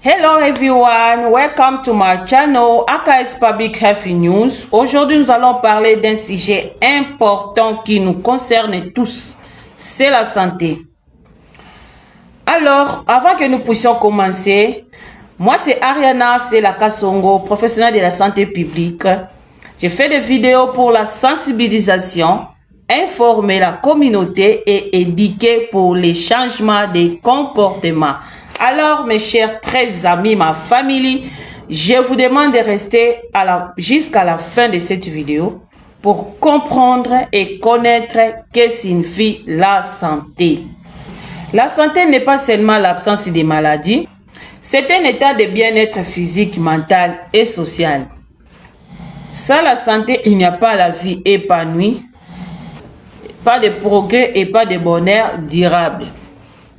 Hello everyone, welcome to my channel AKS Public Health News. Aujourd'hui, nous allons parler d'un sujet important qui nous concerne tous, c'est la santé. Alors, avant que nous puissions commencer, moi c'est Ariana, c'est la Kassongo, professionnelle de la santé publique. Je fais des vidéos pour la sensibilisation, informer la communauté et éduquer pour les changements des comportements. Alors, mes chers très amis, ma famille, je vous demande de rester jusqu'à la fin de cette vidéo pour comprendre et connaître que signifie la santé. La santé n'est pas seulement l'absence des maladies, c'est un état de bien-être physique, mental et social. Sans la santé, il n'y a pas la vie épanouie, pas de progrès et pas de bonheur durable.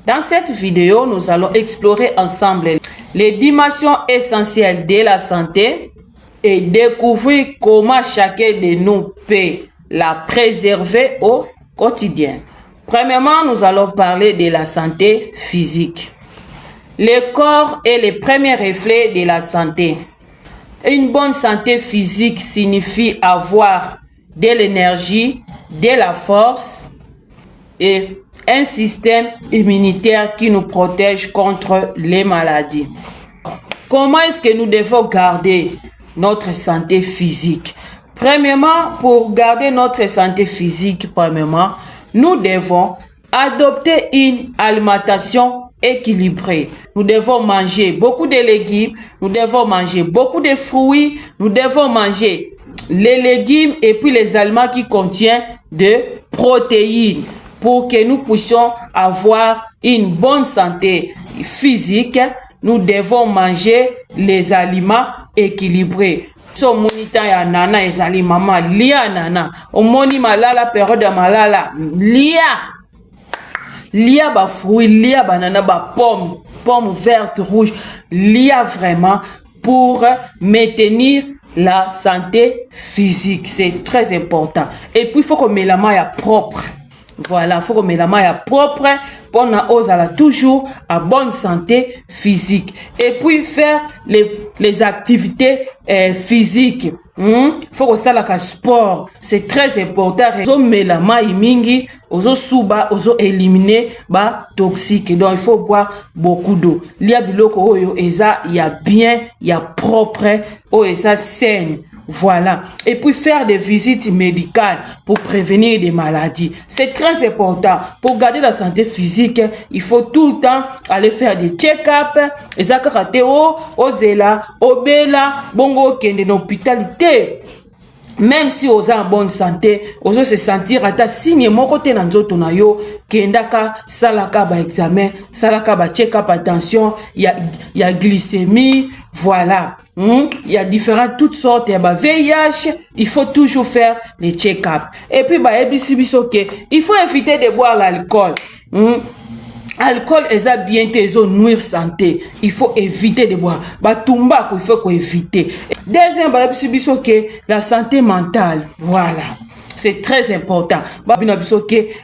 Dans cette vidéo, nous allons explorer ensemble les dimensions essentielles de la santé et découvrir comment chacun de nous peut la préserver au quotidien. Premièrement, nous allons parler de la santé physique. Le corps est le premier reflet de la santé. Une bonne santé physique signifie avoir de l'énergie, de la force et un système immunitaire qui nous protège contre les maladies. Comment est-ce que nous devons garder notre santé physique? Premièrement, pour garder notre santé physique, nous devons adopter une alimentation équilibrée. Nous devons manger beaucoup de légumes, nous devons manger beaucoup de fruits, nous devons manger les légumes et puis les aliments qui contiennent de protéines pour que nous puissions avoir une bonne santé physique. Nous devons manger les aliments équilibrés. So monita ya nana ezali mama lia nana omoni malala période ya malala lia ba fruits, lia banana, ba pomme verte, rouge, lia vraiment pour maintenir la santé physique. C'est très important. Et puis il faut que la main soit propre. Voilà, il faut que la main soit propre pour nous toujours à bonne santé physique. Et puis faire les activités physiques. Il faut que ça la sport. C'est très important. La main mingi, éliminer ba toxique. Donc il faut boire beaucoup d'eau. Il y a biloko il y a bien, il y a propre, et ça saine. Voilà. Et puis faire des visites médicales pour prévenir des maladies. C'est très important. Pour garder la santé physique, il faut tout le temps aller faire des check-up. Ozela, obela, bongo kende l'hôpitalité. Même si vous êtes en bonne santé, vous se sentir à ta signe mon côté dans nzoto na yo kendaka salaka ba examen, salaka ba check-up, attention, il y a glycémie, voilà. Il y a toutes sortes, il y a VIH, il faut toujours faire les check-up. Et puis il faut éviter de boire l'alcool. Alcool est bien nuire santé. Il faut éviter de boire. Batumba il faut éviter. Deuxième la santé mentale. Voilà. C'est très important.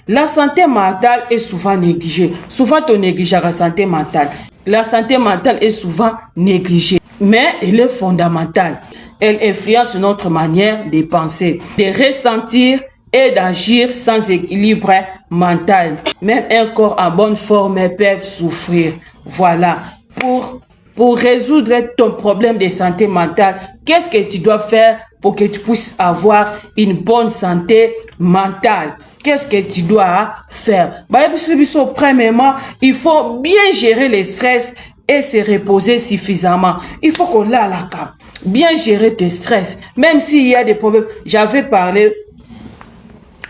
La santé mentale est souvent négligée. Souvent on néglige la santé mentale. La santé mentale est souvent négligée, mais elle est fondamentale. Elle influence notre manière de penser, de ressentir et d'agir sans équilibre mental. Même un corps en bonne forme peut souffrir. Voilà. Pour résoudre ton problème de santé mentale, qu'est-ce que tu dois faire pour que tu puisses avoir une bonne santé mentale? Qu'est-ce que tu dois faire? Premièrement, il faut bien gérer le stress et se reposer suffisamment. Il faut qu'on l'a la cap. Bien gérer tes stress. Même s'il y a des problèmes. J'avais parlé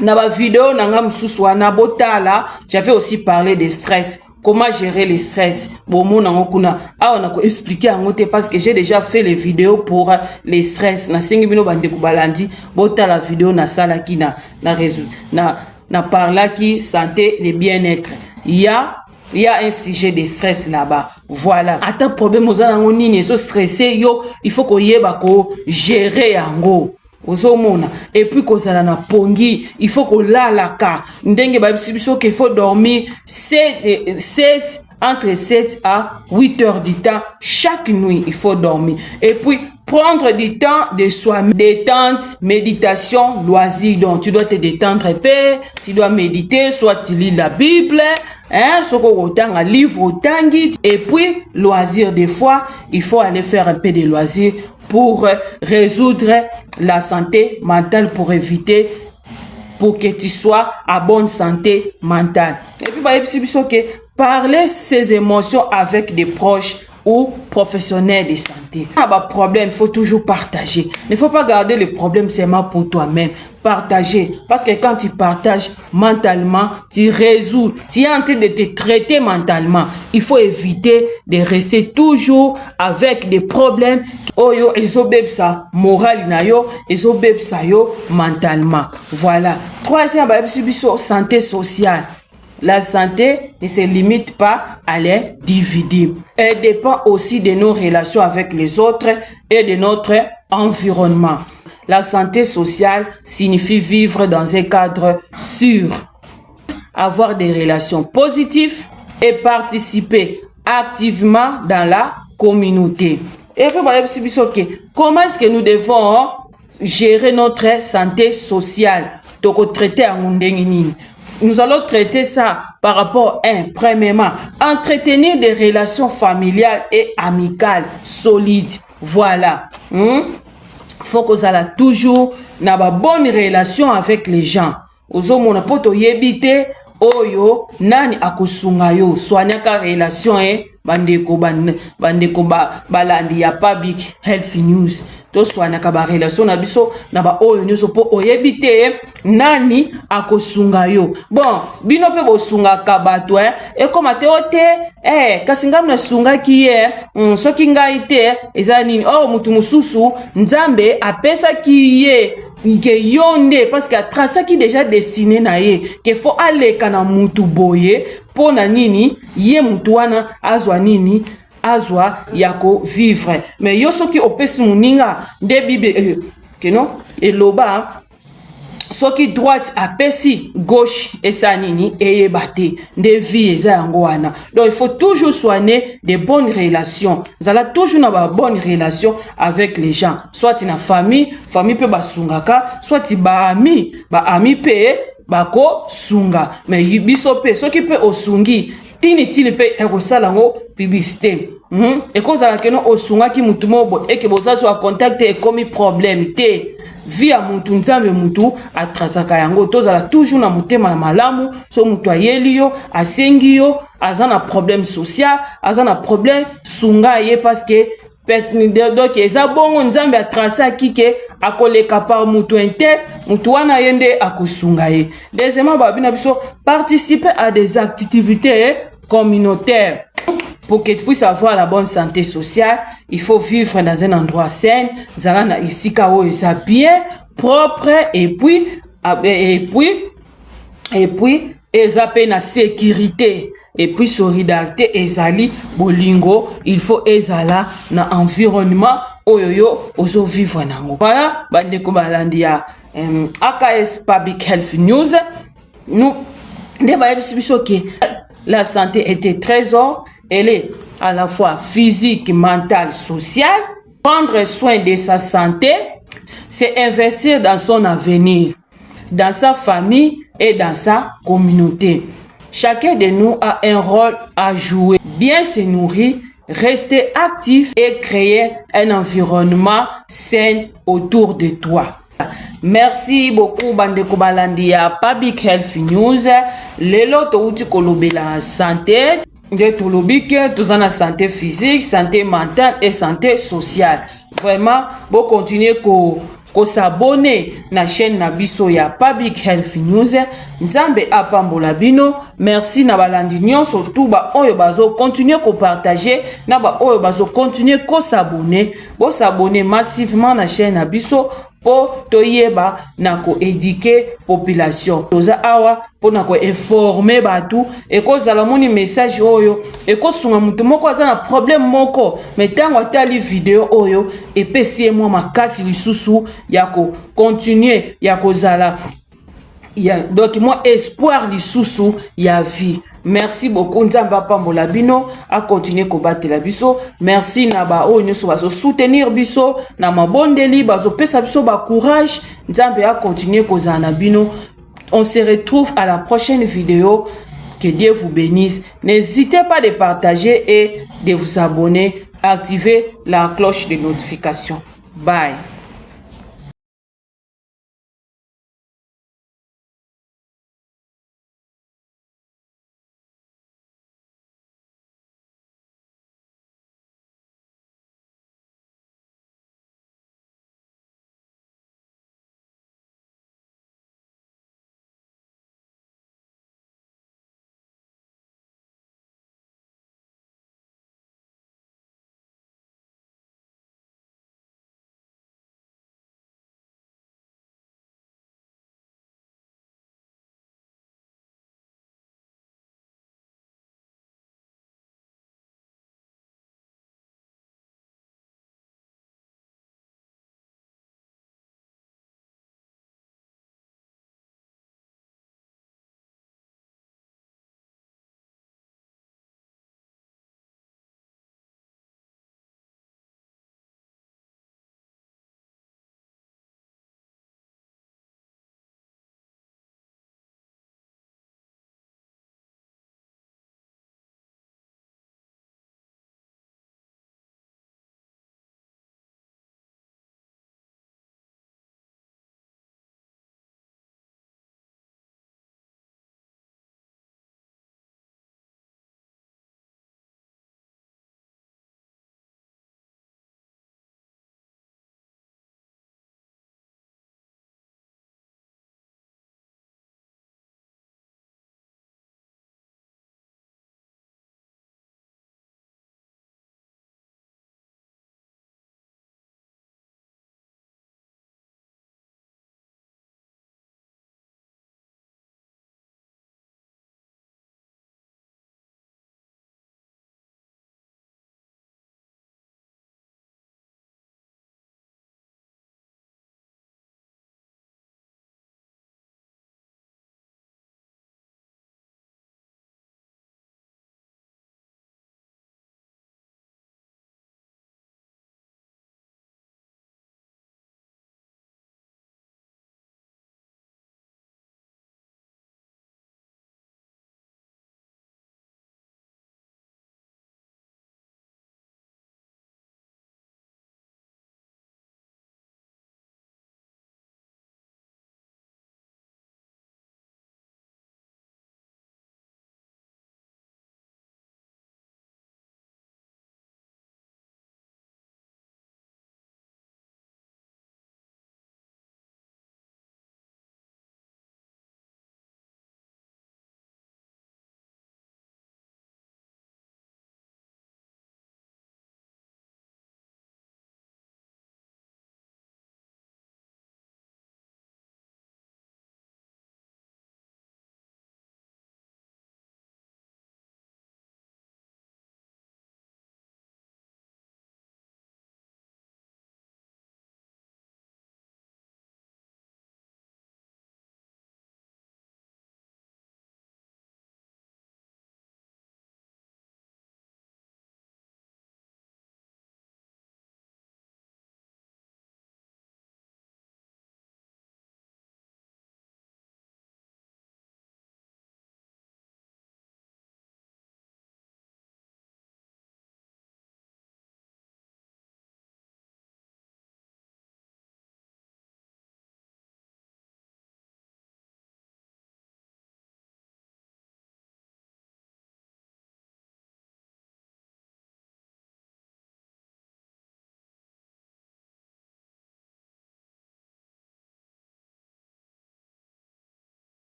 dans ma vidéo, j'avais aussi parlé de stress. Comment gérer le stress? On a expliqué parce que j'ai déjà fait les vidéos pour les stress. Na la vidéo na sala qui na parla qui santé le bien-être. Il y a un sujet de stress là-bas. Voilà. Attends problème aux gens nini so stressé il faut qu'on gérer yango. Et puis kozala na pongi, il faut qu'on la ka ndenge ba biso qu'il faut dormir 7 entre 7 à 8 heures du temps chaque nuit. Il faut dormir. Et puis, prendre du temps de soi, détente, méditation, loisir. Donc, tu dois te détendre un peu, tu dois méditer, soit tu lis la Bible, hein, soit autant un livre, autant guide. Et puis, loisir, des fois, il faut aller faire un peu de loisirs pour résoudre la santé mentale, pour éviter, pour que tu sois à bonne santé mentale. Et puis, parler ses émotions avec des proches ou professionnels de santé. Problème, il faut toujours partager. Il ne faut pas garder le problème seulement pour toi-même. Partager. Parce que quand tu partages mentalement, tu résous. Tu es en train de te traiter mentalement. Il faut éviter de rester toujours avec des problèmes. Oh yo, ça moral na yo, ça yo mentalement. Voilà. Troisième, santé sociale. La santé ne se limite pas à l'individu. Elle dépend aussi de nos relations avec les autres et de notre environnement. La santé sociale signifie vivre dans un cadre sûr, avoir des relations positives et participer activement dans la communauté. Et puis, comment est-ce que nous devons gérer notre santé sociale? Nous allons traiter ça par rapport à premièrement, entretenir des relations familiales et amicales solides. Voilà. Faut que vous ayez toujours une bonne relation avec les gens. Ozo mona poto yebite oyo nani akusunga yo soignaka relation bandeko balandi ya public health news to soignaka ba relation na biso na ba oyo nyonso po oyebite nani akusunga yo. Bon bino pe bosungaka bato e koma te ote kasi ngam na sunga ki soki ngai te eza nini mutu mususu nzambe apesa ki ye ke yonde parce que traça qui déjà destiné na ye que faut aller kana mutu boye pona nini ye mutu wana azwa nini azwa yako vivre mais yo soki opesi muninga de bible que non et loba soki droite apesi gauche esanini eyebate de vie eza yango wana. Donc il faut toujours soigner des bonnes relations. Zala toujours na ba bonne relation avec les gens, soit na famille pe basungaka, soit ba ami pe bako sunga. Mais biso pe soki pe osungi inutile pe ekosala ngo publicité. Et kozala keno osunga ki mutu mobo et que boza so contact et komi problème te. Via mutu nzambe mutu atrasaka yango tozala toujours na mutema malamu so mutu ayeli yo asengi yo azana problème social azana problème sunga ye parce que donc eza bongo nzambe atrasa kike akoleka par mutu inter mutu wana yende akosunga ye. Deuxièmement babina biso participer à des activités communautaires. Pour que tu puisses avoir la bonne santé sociale, il faut vivre dans un endroit sain, zalana isika o eza bien propre et puis eza pe na sécurité et puis solidarité ezali bolingo, il faut ezala na environnement oyoyo ozo vivre nango. Voilà, bandeko balandi ya AKS Public Health News. Nous la santé est un trésor. Elle est à la fois physique, mentale, sociale. Prendre soin de sa santé, c'est investir dans son avenir, dans sa famille et dans sa communauté. Chacun de nous a un rôle à jouer. Bien se nourrir, rester actif et créer un environnement sain autour de toi. Merci beaucoup bandeko balandi ya Public Health News. Lelo touti kolobela santé. De tolobike, tous en santé physique, santé mentale et santé sociale. Vraiment, bon continuer ko s'abonner na chaîne na biso ya Public Health News. Nzambe apambola bino. Merci na balandi nyon surtout ba oyo bazo continuer ko partager na ba oyo bazo continuer ko s'abonner. Bo s'abonner massivement na chaîne na biso po toyeba na ko éduquer population. Toza awa po na ko informer batu et ko zala moni message oyo et ko sunga mutu moko aza na problème moko metango atali vidéo oyo et pesi moi makasi lisusu ya ko continuer ya ko zala donc moi espoir lisusu ya vie. Merci beaucoup. Nzamba pambola bino a continuer ko batela biso. Merci na ba o nyoso bazo soutenir biso na mabondeli bazo pesa biso ba courage. Nzambe a continuer ko zana bino. On se retrouve à la prochaine vidéo. Que Dieu vous bénisse. N'hésitez pas de partager et de vous abonner. Activez la cloche de notification. Bye.